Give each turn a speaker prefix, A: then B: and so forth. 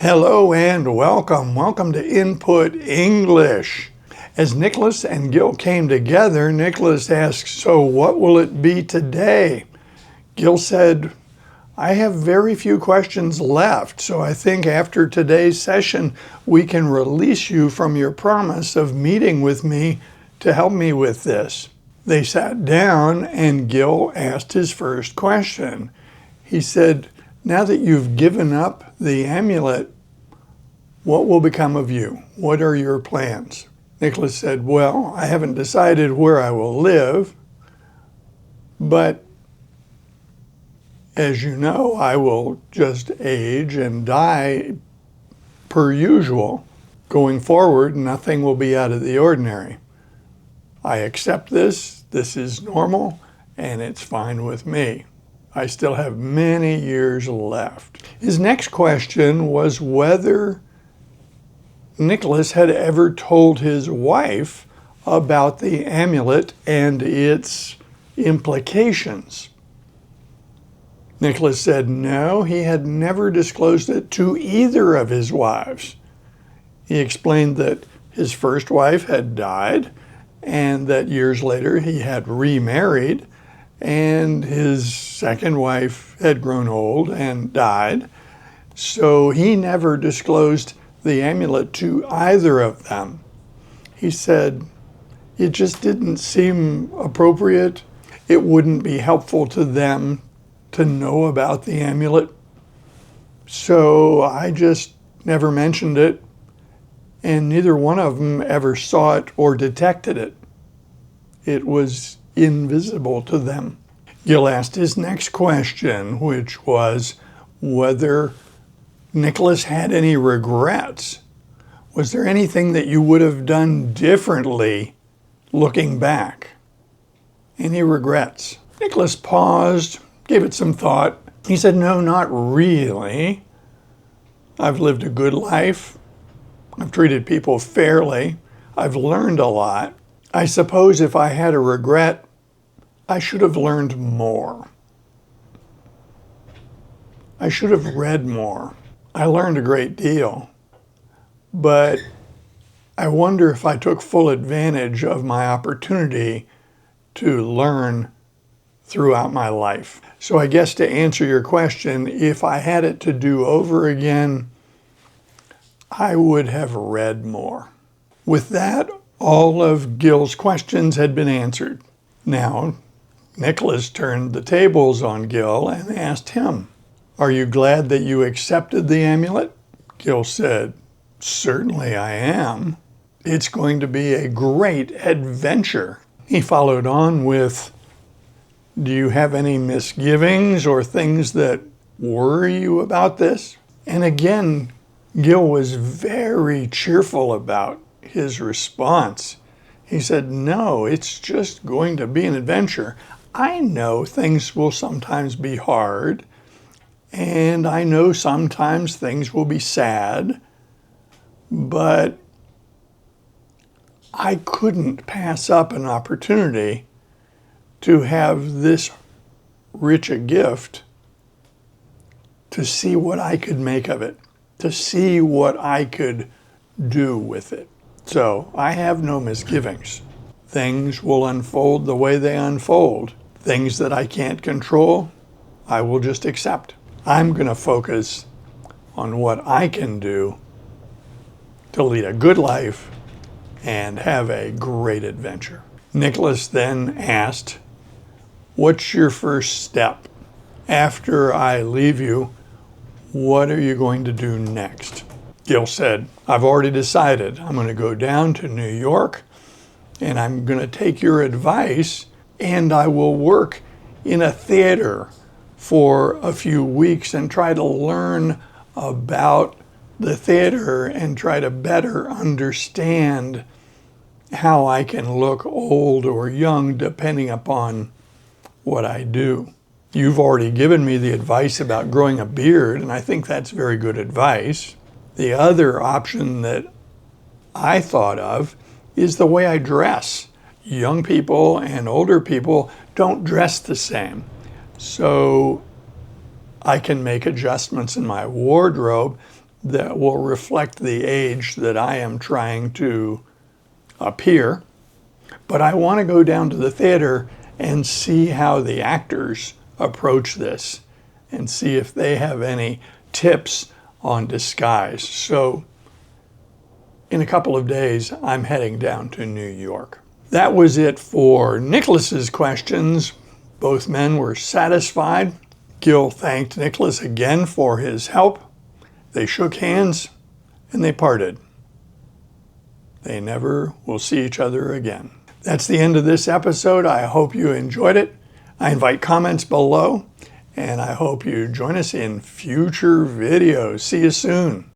A: Hello and welcome. Welcome to Input English. As Nicholas and Gil came together, Nicholas asked, "So what will it be today?" Gil said, "I have very few questions left, so I think after today's session, we can release you from your promise of meeting with me to help me with this." They sat down and Gil asked his first question. He said, "Now that you've given up the amulet, what will become of you? What are your plans?" Nicholas said, "Well, I haven't decided where I will live, but as you know, I will just age and die per usual. Going forward, nothing will be out of the ordinary. I accept this. This is normal, and it's fine with me. I still have many years left." His next question was whether Nicholas had ever told his wife about the amulet and its implications. Nicholas said no, he had never disclosed it to either of his wives. He explained that his first wife had died and that years later he had remarried, and his second wife had grown old and died, so he never disclosed the amulet to either of them. He said it just didn't seem appropriate. It wouldn't be helpful to them to know about the amulet, so I just never mentioned it, and neither one of them ever saw it or detected it. It was invisible to them. Gil asked his next question, which was whether Nicholas had any regrets. Was there anything that you would have done differently looking back? Any regrets? Nicholas paused, gave it some thought. He said, "No, not really. I've lived a good life. I've treated people fairly. I've learned a lot. I suppose if I had a regret, I should have learned more. I should have read more. I learned a great deal, but I wonder if I took full advantage of my opportunity to learn throughout my life." So I guess to answer your question, if I had it to do over again, I would have read more. With that, all of Gil's questions had been answered. Now, Nicholas turned the tables on Gil and asked him, "Are you glad that you accepted the amulet?" Gil said, "Certainly I am. It's going to be a great adventure." He followed on with, "Do you have any misgivings or things that worry you about this?" And again, Gil was very cheerful about his response. He said, "No, it's just going to be an adventure. I know things will sometimes be hard, and I know sometimes things will be sad, but I couldn't pass up an opportunity to have this rich a gift, to see what I could make of it, to see what I could do with it. So I have no misgivings. Things will unfold the way they unfold. Things that I can't control, I will just accept. I'm going to focus on what I can do to lead a good life and have a great adventure." Nicholas then asked, "What's your first step? After I leave you, what are you going to do next?" Gil said, "I've already decided. I'm going to go down to New York and I'm going to take your advice and I will work in a theater for a few weeks and try to learn about the theater and try to better understand how I can look old or young depending upon what I do. You've already given me the advice about growing a beard, and I think that's very good advice. The other option that I thought of is the way I dress. Young people and older people don't dress the same. So I can make adjustments in my wardrobe that will reflect the age that I am trying to appear. But I want to go down to the theater and see how the actors approach this and see if they have any tips on disguise. So in a couple of days, I'm heading down to New York. That was it for Nicholas's questions. Both men were satisfied. Gil thanked Nicholas again for his help. They shook hands and they parted. They never will see each other again. That's the end of this episode. I hope you enjoyed it. I invite comments below, and I hope you join us in future videos. See you soon.